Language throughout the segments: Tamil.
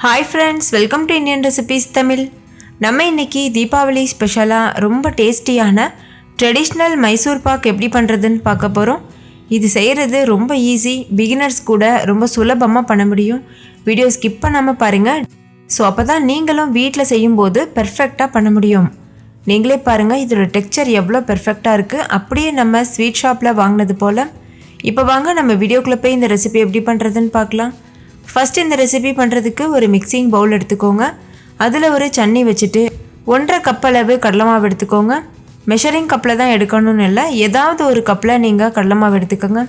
Hi friends, welcome to Indian Recipes Tamil. நம்ம இன்னைக்கு தீபாவளி ஸ்பெஷலா ரொம்ப டேஸ்டியான ட்ரெடிஷ்னல் மைசூர் பாக் எப்படி பண்றதுன்னு பார்க்க போறோம். இது செய்யறது ரொம்ப ஈஸி, பிகினர்ஸ் கூட ரொம்ப சுலபமா பண்ண முடியும். வீடியோ ஸ்கிப் பண்ணாம பாருங்க. சோ அப்பதான் நீங்களும் வீட்ல செய்யும்போது பெர்ஃபெக்ட்டா பண்ண முடியும். நீங்களே பாருங்க இதோட டெக்ஸ்சர் எவ்வளவு பெர்ஃபெக்ட்டா இருக்கு. அப்படியே நம்ம ஸ்வீட் ஷாப்ல வாங்குனது போல. இப்போ வாங்க நம்ம வீடியோக்குள்ள போய் இந்த ரெசிபி எப்படி பண்றதுன்னு பார்க்கலாம். ஃபர்ஸ்ட் இந்த ரெசிபி பண்ணுறதுக்கு ஒரு மிக்சிங் பவுல் எடுத்துக்கோங்க. அதில் ஒரு சன்னி வச்சுட்டு 1.5 கப் அளவு கடலை மாவு எடுத்துக்கோங்க. மெஷரிங் கப்பில் தான் எடுக்கணும்னு இல்லை, ஏதாவது ஒரு கப்பில் நீங்கள் கடலை மாவு எடுத்துக்கோங்க.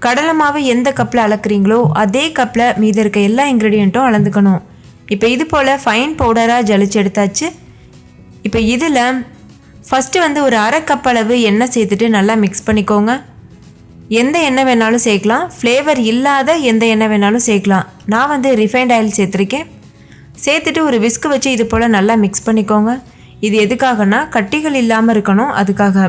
கடலை மாவு எந்த கப்பில் அளக்குறீங்களோ அதே கப்பில் மீதி இருக்க எல்லா இன்க்ரீடியண்ட்டும் அளந்துக்கணும். இப்போ இது போல் ஃபைன் பவுடராக ஜலிச்சு எடுத்தாச்சு. இப்போ இதில் ஃபஸ்ட்டு ஒரு 1/2 கப் அளவு எண்ணெய் சேர்த்துட்டு நல்லா மிக்ஸ் பண்ணிக்கோங்க. எந்த எண்ணெய் வேணாலும் சேர்க்கலாம், ஃப்ளேவர் இல்லாத எந்த எண்ணெய் வேணாலும் சேர்க்கலாம். நான் ரிஃபைண்ட் ஆயில் சேர்த்துருக்கேன். சேர்த்துட்டு ஒரு விஸ்க் வச்சு இது போல் நல்லா மிக்ஸ் பண்ணிக்கோங்க. இது எதுக்காகனா கட்டிகள் இல்லாமல் இருக்கணும், அதுக்காக.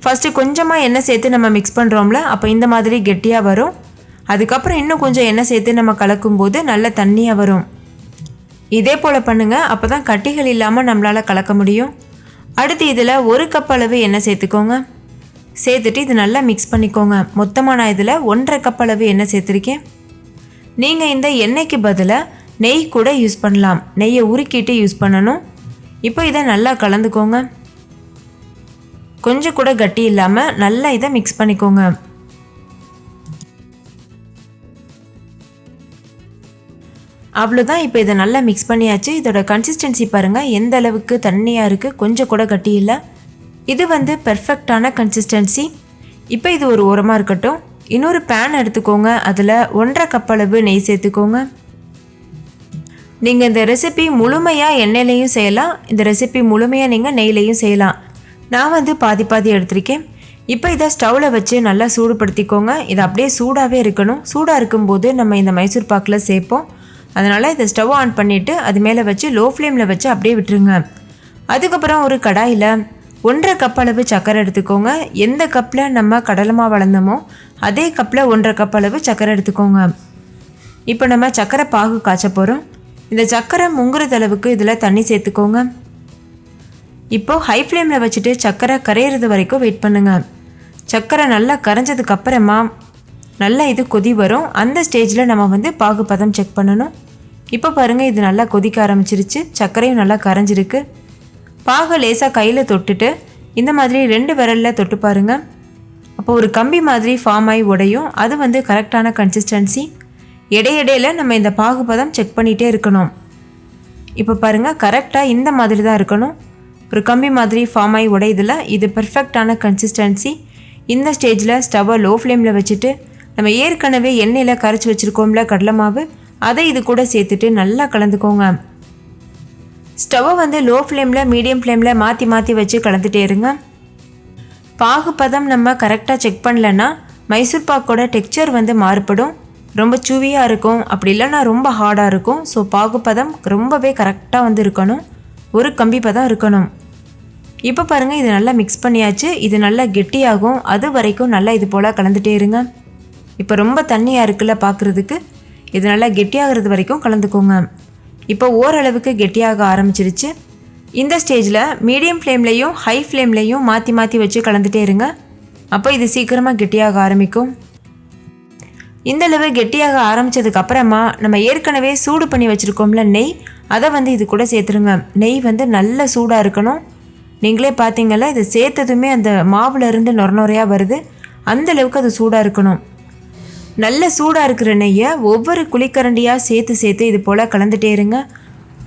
ஃபஸ்ட்டு கொஞ்சமாக எண்ணெய் சேர்த்து நம்ம மிக்ஸ் பண்ணுறோம்ல, அப்போ இந்த மாதிரி கெட்டியாக வரும். அதுக்கப்புறம் இன்னும் கொஞ்சம் எண்ணெய் சேர்த்து நம்ம கலக்கும்போது நல்ல தண்ணியாக வரும். இதே போல் பண்ணுங்கள், அப்போ தான் கட்டிகள் இல்லாமல் நம்மளால் கலக்க முடியும். அடுத்து இதில் 1 கப் அளவு எண்ணெய் சேர்த்துக்கோங்க. சேர்த்துட்டு இது நல்லா மிக்ஸ் பண்ணிக்கோங்க. மொத்தமாக நான் இதில் 1.5 கப் அளவு எண்ணெய் சேர்த்துருக்கேன். நீங்கள் இந்த எண்ணெய்க்கு பதிலாக நெய் கூட யூஸ் பண்ணலாம். நெய்யை உருக்கிட்டு யூஸ் பண்ணணும். இப்போ இதை நல்லா கலந்துக்கோங்க. கொஞ்சம் கூட கட்டி இல்லாமல் நல்லா இதை மிக்ஸ் பண்ணிக்கோங்க. அவ்வளோதான். இப்போ இதை நல்லா மிக்ஸ் பண்ணியாச்சு. இதோட கன்சிஸ்டன்சி பாருங்கள் எந்த அளவுக்கு தண்ணியாக இருக்குது, கொஞ்சம் கூட கட்டி இல்லை. இது பெர்ஃபெக்டான கன்சிஸ்டன்சி. இப்போ இது ஒரு ஓரமாக இருக்கட்டும். இன்னொரு பேன் எடுத்துக்கோங்க. அதில் 1.5 கப் அளவு நெய் சேர்த்துக்கோங்க. நீங்கள் இந்த ரெசிபி முழுமையாக எண்ணெயிலையும் செய்யலாம், இந்த ரெசிபி முழுமையாக நீங்கள் நெய்லையும் செய்யலாம். நான் பாதி பாதி எடுத்திருக்கேன். இப்போ இதை ஸ்டவ்வில் வச்சு நல்லா சூடுபடுத்திக்கோங்க. இது அப்படியே சூடாகவே இருக்கணும். சூடாக இருக்கும்போது நம்ம இந்த மைசூர் பாக்கில் சேர்ப்போம். அதனால் இதை ஸ்டவ் ஆன் பண்ணிவிட்டு அது மேலே வச்சு லோ ஃப்ளேமில் வச்சு அப்படியே விட்டுருங்க. அதுக்கப்புறம் ஒரு கடாயில் 1.5 கப் அளவு சர்க்கரை எடுத்துக்கோங்க. எந்த கப்பில் நம்ம கடலை மாவு வளர்ந்தோமோ அதே கப்பில் 1.5 கப் அளவு சர்க்கரை எடுத்துக்கோங்க. இப்போ நம்ம சர்க்கரை பாகு காய்ச்ச போகிறோம். இந்த சர்க்கரை முங்குறது அளவுக்கு இதில் தண்ணி சேர்த்துக்கோங்க. இப்போது ஹை ஃப்ளேமில் வச்சுட்டு சர்க்கரை கரையிறது வரைக்கும் வெயிட் பண்ணுங்கள். சர்க்கரை நல்லா கரைஞ்சதுக்கு அப்புறமா நல்லா இது கொதி வரும். அந்த ஸ்டேஜில் நம்ம பாகு பதம் செக் பண்ணணும். இப்போ பாருங்கள் இது நல்லா கொதிக்க ஆரம்பிச்சிருச்சு. சர்க்கரையும் நல்லா கரைஞ்சிருக்கு. பாகு லேசாக கையில் தொட்டுட்டு இந்த மாதிரி 2 விரலில் தொட்டு பாருங்கள். அப்போ ஒரு கம்பி மாதிரி ஃபார்ம் ஆகி உடையும். அது கரெக்டான கன்சிஸ்டன்சி. இடையிடையில் நம்ம இந்த பாகுபதம் செக் பண்ணிகிட்டே இருக்கணும். இப்போ பாருங்கள் கரெக்டாக இந்த மாதிரி தான் இருக்கணும். ஒரு கம்பி மாதிரி ஃபார்ம் ஆகி உடையதில் இது பெர்ஃபெக்டான கன்சிஸ்டன்சி. இந்த ஸ்டேஜில் ஸ்டவ்வை லோ ஃப்ளேமில் வச்சுட்டு நம்ம ஏற்கனவே எண்ணெயில் கரைச்சி வச்சுருக்கோம்ல கடலை மாவு, அதை இது கூட சேர்த்துட்டு நல்லா கலந்துக்கோங்க. ஸ்டவ்வை லோ ஃப்ளேமில் மீடியம் ஃப்ளேமில் மாற்றி மாற்றி வச்சு கலந்துட்டே இருங்க. பாகுபதம் நம்ம கரெக்டாக செக் பண்ணலன்னா மைசூர் பாக்கோட டெக்ஸ்சர் மாறுபடும். ரொம்ப சூவியாக இருக்கும், அப்படி இல்லைன்னா ரொம்ப ஹார்டாக இருக்கும். ஸோ பாகுபதம் ரொம்பவே கரெக்டாக இருக்கணும். ஒரு கம்பி பதம் இருக்கணும். இப்போ பாருங்கள் இது நல்லா மிக்ஸ் பண்ணியாச்சு. இது நல்லா கெட்டியாகும். அது வரைக்கும் நல்லா இது போல் கலந்துட்டே இருங்க. இப்போ ரொம்ப தண்ணியாக இருக்குல்ல பார்க்குறதுக்கு, இது நல்லா கெட்டியாகிறது வரைக்கும் கலந்துக்கோங்க. இப்போ ஓரளவுக்கு கெட்டியாக ஆரம்பிச்சிருச்சு. இந்த ஸ்டேஜில் மீடியம் ஃப்ளேம்லேயும் ஹை ஃப்ளேம்லேயும் மாற்றி மாற்றி வச்சு கலந்துட்டே இருங்க. அப்போ இது சீக்கிரமாக கெட்டியாக ஆரம்பிக்கும். இந்தளவு கெட்டியாக ஆரம்பித்ததுக்கப்புறமா நம்ம ஏற்கனவே சூடு பண்ணி வச்சுருக்கோம்ல நெய், அதை இது கூட சேர்த்துருங்க. நெய் நல்ல சூடாக இருக்கணும். நீங்களே பார்த்தீங்கல்ல, இது சேர்த்ததுமே அந்த மாவுலேருந்து நொறையாக வருது. அந்தளவுக்கு அது சூடாக இருக்கணும். நல்ல சூடாக இருக்கிற நெய்யை ஒவ்வொரு குழிக்கரண்டியாக சேர்த்து சேர்த்து இது போல் கலந்துட்டே இருங்க.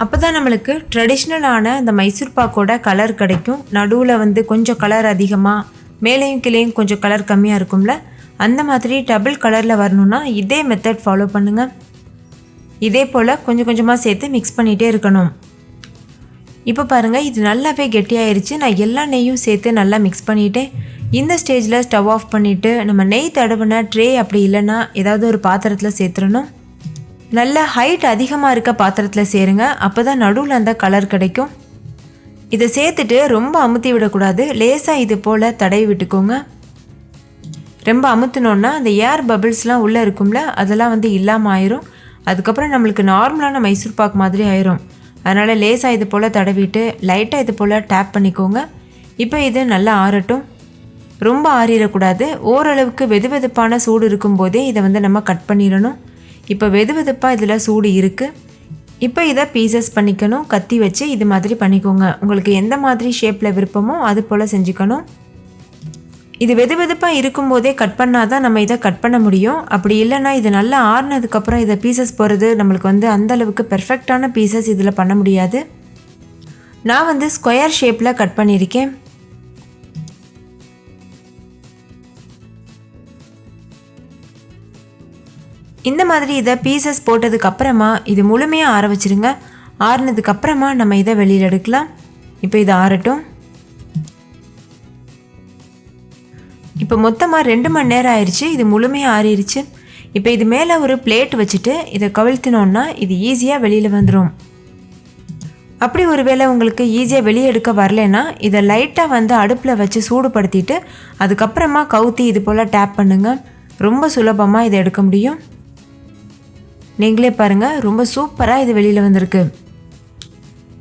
அப்போ தான் நம்மளுக்கு ட்ரெடிஷ்னலான அந்த மைசூர் பாக்கோட கலர் கிடைக்கும். நடுவில் கொஞ்சம் கலர் அதிகமாக, மேலேயும் கீழேயும் கொஞ்சம் கலர் கம்மியாக இருக்கும்ல, அந்த மாதிரி டபுள் கலரில் வரணும்னா இதே மெத்தட் ஃபாலோ பண்ணுங்கள். இதே போல் கொஞ்சம் கொஞ்சமாக சேர்த்து மிக்ஸ் பண்ணிகிட்டே இருக்கணும். இப்போ பாருங்கள் இது நல்லாவே கெட்டியாயிருச்சு. நான் எல்லா நெய்யும் சேர்த்து நல்லா மிக்ஸ் பண்ணிவிட்டேன். இந்த ஸ்டேஜில் ஸ்டவ் ஆஃப் பண்ணிவிட்டு நம்ம நெய் தடவின ட்ரே அப்படி இல்லைன்னா ஏதாவது ஒரு பாத்திரத்தில் சேர்த்துடணும். நல்ல ஹைட் அதிகமாக இருக்க பாத்திரத்தில் சேருங்க. அப்போ தான் நடுவில் அந்த கலர் கிடைக்கும். இதை சேர்த்துட்டு ரொம்ப அமுத்தி விடக்கூடாது. லேசாக இது போல் தடவி விட்டுக்கோங்க. ரொம்ப அமுத்தினோன்னா அந்த ஏர் பபிள்ஸ்லாம் உள்ளே இருக்கும்ல, அதெல்லாம் இல்லாமல் ஆயிரும். அதுக்கப்புறம் நம்மளுக்கு நார்மலான மைசூர் பாக் மாதிரி ஆயிரும். அதனால் லேசாக இது போல் தடவிட்டு லைட்டாக இது போல் டேப் பண்ணிக்கோங்க. இப்போ இது நல்லா ஆறட்டும். ரொம்ப ஆறிடக்கூடாது. ஓரளவுக்கு வெதுவெதுப்பான சூடு இருக்கும்போதே இதை வந்து நம்ம கட் பண்ணிடணும். இப்போ வெதுவெதுப்பாக இதில் சூடு இருக்குது. இப்போ இதை பீசஸ் பண்ணிக்கணும். கத்தி வச்சு இது மாதிரி பண்ணிக்கோங்க. உங்களுக்கு எந்த மாதிரி ஷேப்பில் விருப்பமோ அது போல் செஞ்சுக்கணும். இது வெதுவெதுப்பாக இருக்கும்போதே கட் பண்ணால் தான் நம்ம இதை கட் பண்ண முடியும். அப்படி இல்லைன்னா இது நல்லா ஆறுனதுக்கப்புறம் இதை பீசஸ் போகிறது நம்மளுக்கு வந்து அந்தளவுக்கு பெர்ஃபெக்டான பீசஸ் இதில் பண்ண முடியாது. நான் வந்து ஸ்கொயர் ஷேப்பில் கட் பண்ணியிருக்கேன். இந்த மாதிரி இதை பீசஸ் போட்டதுக்கப்புறமா இது முழுமையாக ஆற வச்சுருங்க. ஆறுனதுக்கப்புறமா நம்ம இதை வெளியில் எடுக்கலாம். இப்போ இது ஆறட்டும். இப்போ மொத்தமாக 2 மணி நேரம் ஆயிடுச்சு. இது முழுமையாக ஆறிடுச்சு. இப்போ இது மேலே ஒரு பிளேட் வச்சுட்டு இதை கவிழ்த்தினோன்னா இது ஈஸியாக வெளியில் வந்துடும். அப்படி ஒரு வேளை உங்களுக்கு ஈஸியாக வெளியே எடுக்க வரலன்னா இதை லைட்டாக வந்து அடுப்பில் வச்சு சூடுபடுத்திட்டு அதுக்கப்புறமா கவுத்தி இது போல் டேப் பண்ணுங்கள். ரொம்ப சுலபமாக இதை எடுக்க முடியும். நீங்களே பாருங்கள், ரொம்ப சூப்பராக இது வெளியில் வந்திருக்கு.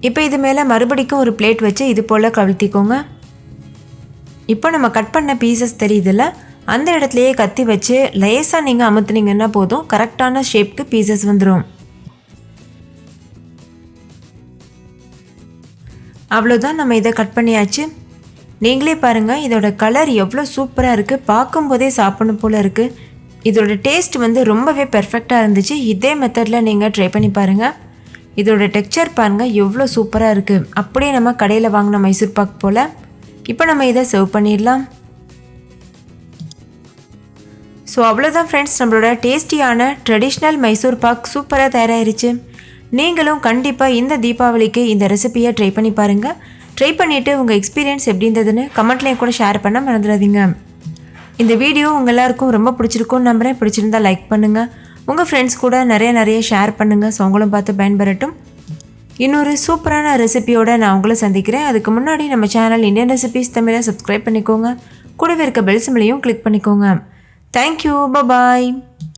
இப்போ இது மேலே மறுபடிக்கும் ஒரு பிளேட் வச்சு இது போல் கவிழ்த்திக்கோங்க. இப்போ நம்ம கட் பண்ண பீசஸ் தெரியுதுல்ல, அந்த இடத்துலையே கத்தி வச்சு லேசாக நீங்கள் அமுத்துனீங்கன்னா போதும், கரெக்டான ஷேப்க்கு பீசஸ் வந்துடும். அவ்வளோதான், நம்ம இதை கட் பண்ணியாச்சு. நீங்களே பாருங்கள், இதோட கலர் எவ்வளோ சூப்பராக இருக்குது. பார்க்கும்போதே சாப்பிடணும் போல் இருக்குது. இதோட டேஸ்ட் வந்து ரொம்பவே பெர்ஃபெக்டாக இருந்துச்சு. இதே மெத்தடில் நீங்கள் ட்ரை பண்ணி பாருங்கள். இதோட டெக்ஸ்சர் பாருங்கள் எவ்வளோ சூப்பராக இருக்குது. அப்படியே நம்ம கடையில் வாங்கின மைசூர் பாக் போல். இப்போ நம்ம இதை சர்வ் பண்ணிடலாம். ஸோ அவ்வளோதான் ஃப்ரெண்ட்ஸ், நம்மளோட டேஸ்டியான ட்ரெடிஷ்னல் மைசூர் பாக் சூப்பராக தயாராகிருச்சு. நீங்களும் கண்டிப்பாக இந்த தீபாவளிக்கு இந்த ரெசிபியை ட்ரை பண்ணி பாருங்கள். ட்ரை பண்ணிவிட்டு உங்கள் எக்ஸ்பீரியன்ஸ் எப்படி இருந்ததுன்னு கமெண்ட்லேயும் கூட ஷேர் பண்ண மறந்துடாதீங்க. இந்த வீடியோ உங்கள் எல்லாருக்கும் ரொம்ப பிடிச்சிருக்கும்னு நம்புகிறேன். பிடிச்சிருந்தால் லைக் பண்ணுங்கள். உங்கள் ஃப்ரெண்ட்ஸ் கூட நிறைய ஷேர் பண்ணுங்கள். ஸோ அவங்களும் பார்த்து பயன்பெறட்டும். இன்னொரு சூப்பரான ரெசிபியோடு நான் உங்களை சந்திக்கிறேன். அதுக்கு முன்னாடி நம்ம சேனல் இந்தியன் ரெசிபிஸ் தமிழை சப்ஸ்கிரைப் பண்ணிக்கோங்க. கூடவே இருக்க பெல் சிம்பலையும் கிளிக் பண்ணிக்கோங்க. தேங்க்யூ, பாய்.